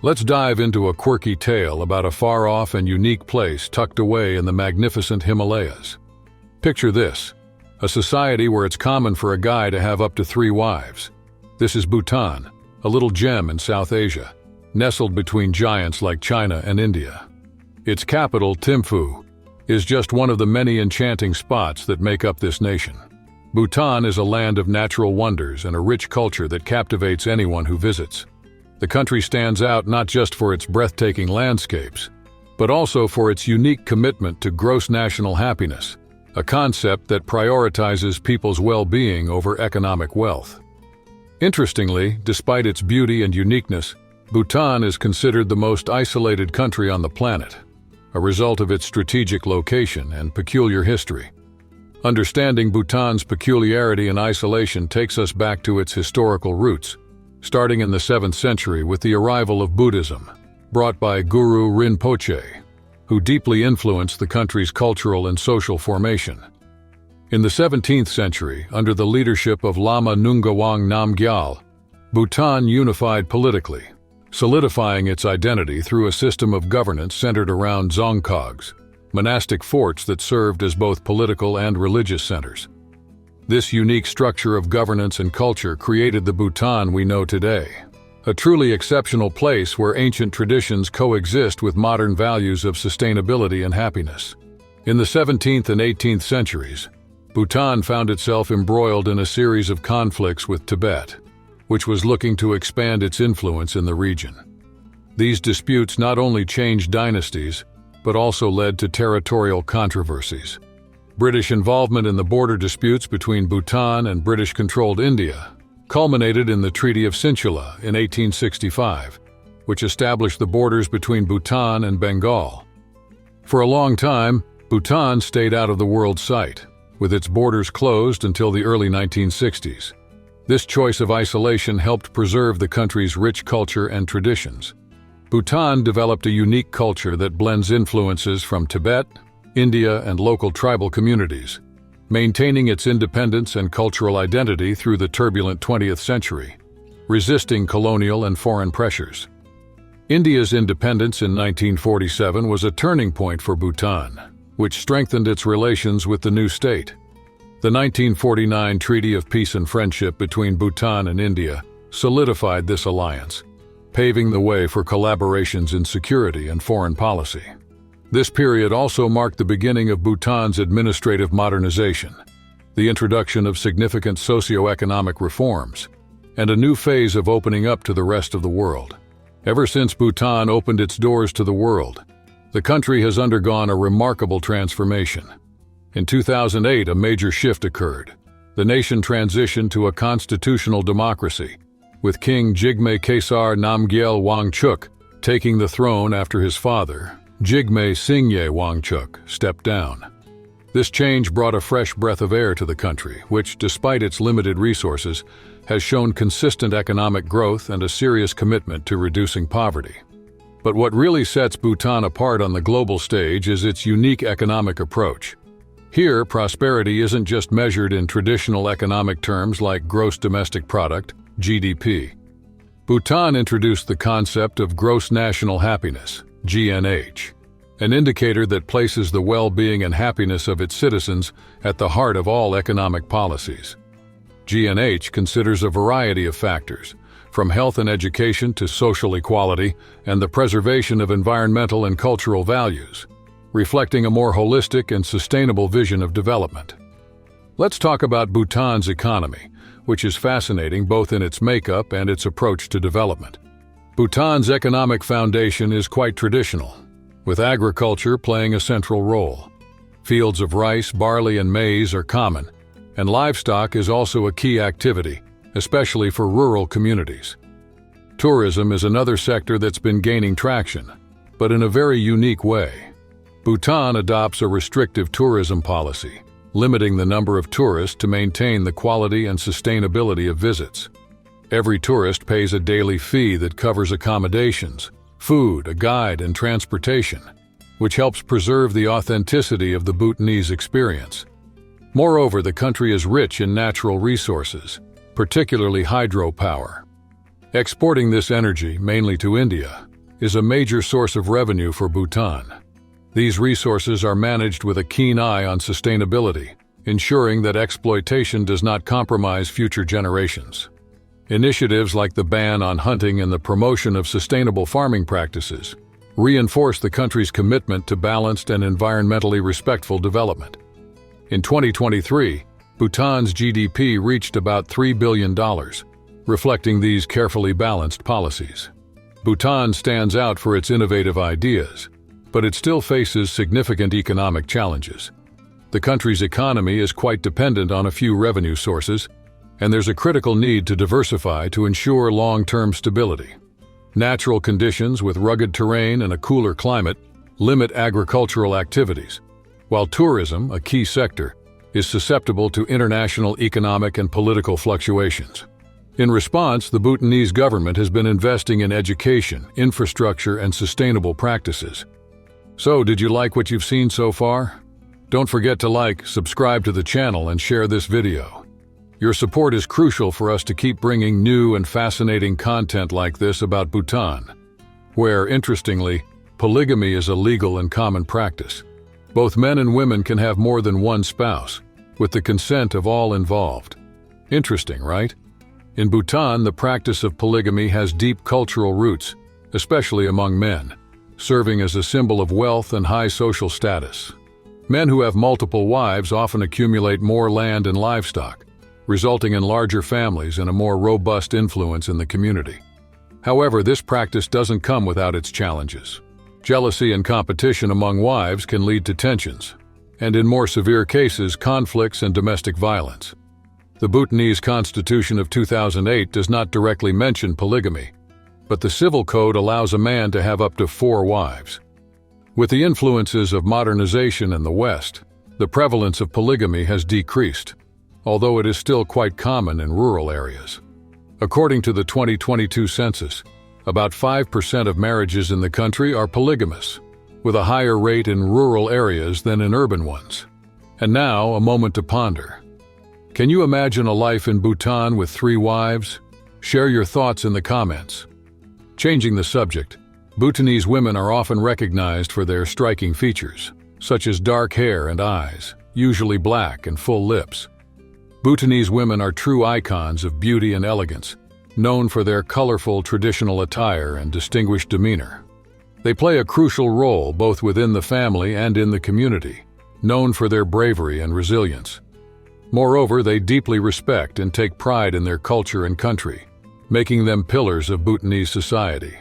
Let's dive into a quirky tale about a far-off and unique place tucked away in the magnificent Himalayas. Picture this: a society where it's common for a guy to have up to 3 wives. This is Bhutan, a little gem in South Asia, nestled between giants like China and India. Its capital, Thimphu, is just one of the many enchanting spots that make up this nation. Bhutan is a land of natural wonders and a rich culture that captivates anyone who visits. The country stands out not just for its breathtaking landscapes, but also for its unique commitment to gross national happiness, a concept that prioritizes people's well-being over economic wealth. Interestingly, despite its beauty and uniqueness, Bhutan is considered the most isolated country on the planet, a result of its strategic location and peculiar history. Understanding Bhutan's peculiarity and isolation takes us back to its historical roots, starting in the 7th century with the arrival of Buddhism, brought by Guru Rinpoche, who deeply influenced the country's cultural and social formation. In the 17th century, under the leadership of Lama Nungawang Namgyal, Bhutan unified politically, solidifying its identity through a system of governance centered around dzongkhags, monastic forts that served as both political and religious centers. This unique structure of governance and culture created the Bhutan we know today, a truly exceptional place where ancient traditions coexist with modern values of sustainability and happiness. In the 17th and 18th centuries, Bhutan found itself embroiled in a series of conflicts with Tibet, which was looking to expand its influence in the region. These disputes not only changed dynasties, but also led to territorial controversies. British involvement in the border disputes between Bhutan and British-controlled India culminated in the Treaty of Sinchala in 1865, which established the borders between Bhutan and Bengal. For a long time, Bhutan stayed out of the world's sight, with its borders closed until the early 1960s. This choice of isolation helped preserve the country's rich culture and traditions. Bhutan developed a unique culture that blends influences from Tibet, India, and local tribal communities, maintaining its independence and cultural identity through the turbulent 20th century, resisting colonial and foreign pressures. India's independence in 1947 was a turning point for Bhutan, which strengthened its relations with the new state. The 1949 Treaty of Peace and Friendship between Bhutan and India solidified this alliance, paving the way for collaborations in security and foreign policy. This period also marked the beginning of Bhutan's administrative modernization, the introduction of significant socio-economic reforms, and a new phase of opening up to the rest of the world. Ever since Bhutan opened its doors to the world, the country has undergone a remarkable transformation. In 2008, a major shift occurred. The nation transitioned to a constitutional democracy, with King Jigme Khesar Namgyel Wangchuk taking the throne after his father, Jigme Singye Wangchuk, stepped down. This change brought a fresh breath of air to the country, which, despite its limited resources, has shown consistent economic growth and a serious commitment to reducing poverty. But what really sets Bhutan apart on the global stage is its unique economic approach. Here, prosperity isn't just measured in traditional economic terms like gross domestic product, GDP. Bhutan introduced the concept of gross national happiness, GNH, an indicator that places the well-being and happiness of its citizens at the heart of all economic policies. GNH considers a variety of factors, from health and education to social equality and the preservation of environmental and cultural values, reflecting a more holistic and sustainable vision of development. Let's talk about Bhutan's economy, which is fascinating both in its makeup and its approach to development. Bhutan's economic foundation is quite traditional, with agriculture playing a central role. Fields of rice, barley, and maize are common, and livestock is also a key activity, especially for rural communities. Tourism is another sector that's been gaining traction, but in a very unique way. Bhutan adopts a restrictive tourism policy, limiting the number of tourists to maintain the quality and sustainability of visits. Every tourist pays a daily fee that covers accommodations, food, a guide, and transportation, which helps preserve the authenticity of the Bhutanese experience. Moreover, the country is rich in natural resources, particularly hydropower. Exporting this energy, mainly to India, is a major source of revenue for Bhutan. These resources are managed with a keen eye on sustainability, ensuring that exploitation does not compromise future generations. Initiatives like the ban on hunting and the promotion of sustainable farming practices reinforce the country's commitment to balanced and environmentally respectful development. In 2023, Bhutan's GDP reached about $3 billion, reflecting these carefully balanced policies. Bhutan stands out for its innovative ideas, but it still faces significant economic challenges. The country's economy is quite dependent on a few revenue sources, and there's a critical need to diversify to ensure long-term stability. Natural conditions with rugged terrain and a cooler climate limit agricultural activities, while tourism, a key sector, is susceptible to international economic and political fluctuations. In response, the Bhutanese government has been investing in education, infrastructure, and sustainable practices. So, did you like what you've seen so far? Don't forget to like, subscribe to the channel, and share this video. Your support is crucial for us to keep bringing new and fascinating content like this about Bhutan, where, interestingly, polygamy is a legal and common practice. Both men and women can have more than one spouse, with the consent of all involved. Interesting, right? In Bhutan, the practice of polygamy has deep cultural roots, especially among men, serving as a symbol of wealth and high social status. Men who have multiple wives often accumulate more land and livestock, resulting in larger families and a more robust influence in the community. However, this practice doesn't come without its challenges. Jealousy and competition among wives can lead to tensions, and in more severe cases, conflicts and domestic violence. The Bhutanese Constitution of 2008 does not directly mention polygamy, but the Civil Code allows a man to have up to 4 wives. With the influences of modernization in the West, the prevalence of polygamy has decreased, although it is still quite common in rural areas. According to the 2022 census, about 5% of marriages in the country are polygamous, with a higher rate in rural areas than in urban ones. And now, a moment to ponder. Can you imagine a life in Bhutan with 3 wives? Share your thoughts in the comments. Changing the subject, Bhutanese women are often recognized for their striking features, such as dark hair and eyes, usually black and full lips. Bhutanese women are true icons of beauty and elegance, known for their colorful traditional attire and distinguished demeanor. They play a crucial role both within the family and in the community, known for their bravery and resilience. Moreover, they deeply respect and take pride in their culture and country, making them pillars of Bhutanese society.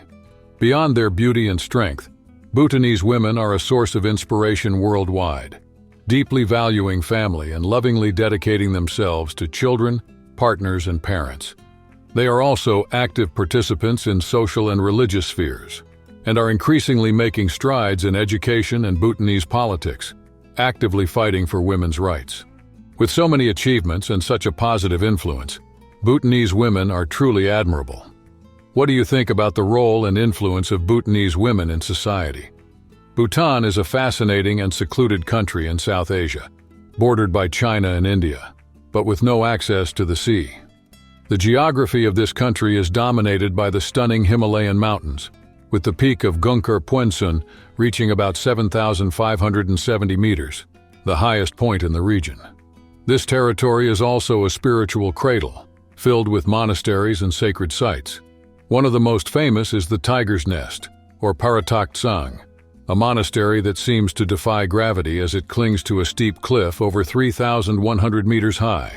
Beyond their beauty and strength, Bhutanese women are a source of inspiration worldwide, deeply valuing family and lovingly dedicating themselves to children, partners, and parents. They are also active participants in social and religious spheres, and are increasingly making strides in education and Bhutanese politics, actively fighting for women's rights. With so many achievements and such a positive influence, Bhutanese women are truly admirable. What do you think about the role and influence of Bhutanese women in society? Bhutan is a fascinating and secluded country in South Asia, bordered by China and India, but with no access to the sea. The geography of this country is dominated by the stunning Himalayan mountains, with the peak of Gungkur Puensun reaching about 7,570 meters, the highest point in the region. This territory is also a spiritual cradle, filled with monasteries and sacred sites. One of the most famous is the Tiger's Nest, or Paratak Tsang, a monastery that seems to defy gravity as it clings to a steep cliff over 3,100 meters high.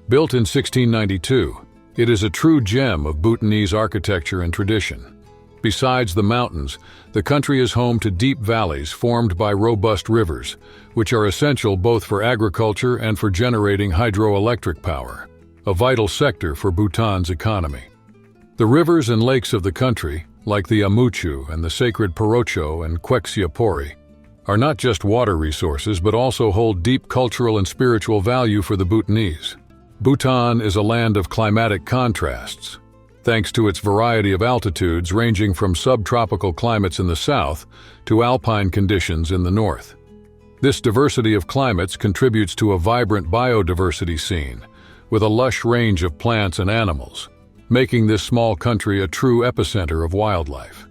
Built in 1692, it is a true gem of Bhutanese architecture and tradition. Besides the mountains, the country is home to deep valleys formed by robust rivers, which are essential both for agriculture and for generating hydroelectric power, a vital sector for Bhutan's economy. The rivers and lakes of the country, like the Amuchu and the sacred Porocho and Kweksiapori, are not just water resources but also hold deep cultural and spiritual value for the Bhutanese. Bhutan is a land of climatic contrasts, thanks to its variety of altitudes ranging from subtropical climates in the south to alpine conditions in the north. This diversity of climates contributes to a vibrant biodiversity scene, with a lush range of plants and animals, making this small country a true epicenter of wildlife.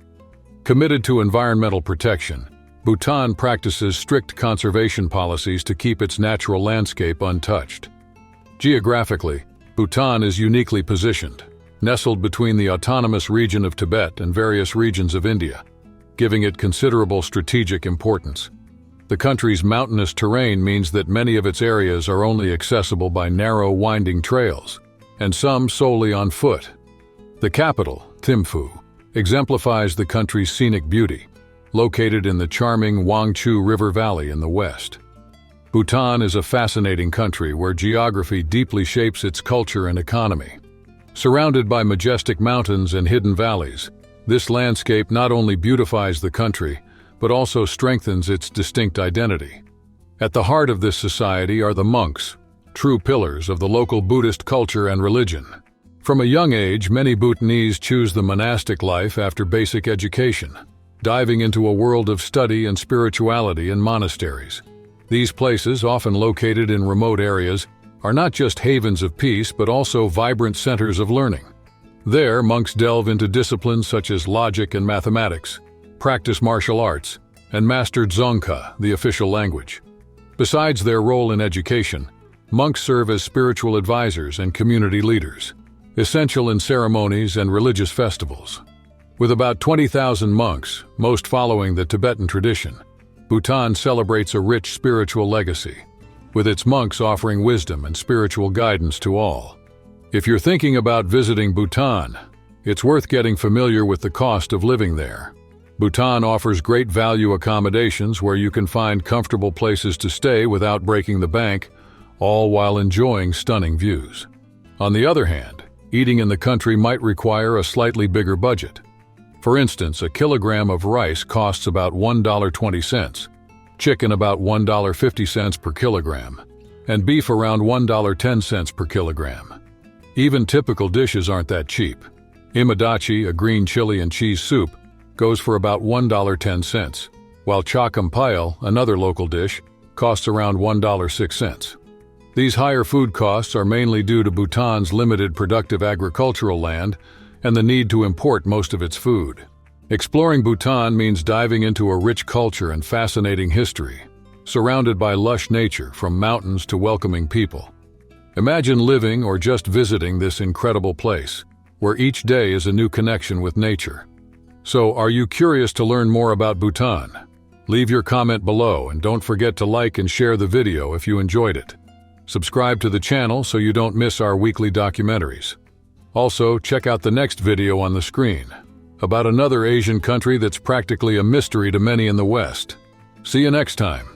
Committed to environmental protection, Bhutan practices strict conservation policies to keep its natural landscape untouched. Geographically, Bhutan is uniquely positioned, nestled between the autonomous region of Tibet and various regions of India, giving it considerable strategic importance. The country's mountainous terrain means that many of its areas are only accessible by narrow, winding trails, and some solely on foot. The capital, Thimphu, exemplifies the country's scenic beauty, located in the charming Wangchu River Valley in the west. Bhutan is a fascinating country where geography deeply shapes its culture and economy. Surrounded by majestic mountains and hidden valleys, this landscape not only beautifies the country, but also strengthens its distinct identity. At the heart of this society are the monks, true pillars of the local Buddhist culture and religion. From a young age, many Bhutanese choose the monastic life after basic education, diving into a world of study and spirituality in monasteries. These places, often located in remote areas, are not just havens of peace but also vibrant centers of learning. There, monks delve into disciplines such as logic and mathematics, practice martial arts, and master Dzongkha, the official language. Besides their role in education, monks serve as spiritual advisors and community leaders, essential in ceremonies and religious festivals. With about 20,000 monks, most following the Tibetan tradition, Bhutan celebrates a rich spiritual legacy, with its monks offering wisdom and spiritual guidance to all. If you're thinking about visiting Bhutan, it's worth getting familiar with the cost of living there. Bhutan offers great value accommodations where you can find comfortable places to stay without breaking the bank, all while enjoying stunning views. On the other hand, eating in the country might require a slightly bigger budget. For instance, a kilogram of rice costs about $1.20, chicken about $1.50 per kilogram, and beef around $1.10 per kilogram. Even typical dishes aren't that cheap. Imadachi, a green chili and cheese soup, goes for about $1.10, while chakampayal, another local dish, costs around $1.06. These higher food costs are mainly due to Bhutan's limited productive agricultural land and the need to import most of its food. Exploring Bhutan means diving into a rich culture and fascinating history, surrounded by lush nature from mountains to welcoming people. Imagine living or just visiting this incredible place, where each day is a new connection with nature. So, are you curious to learn more about Bhutan? Leave your comment below and don't forget to like and share the video if you enjoyed it. Subscribe to the channel so you don't miss our weekly documentaries. Also, check out the next video on the screen, about another Asian country that's practically a mystery to many in the West. See you next time.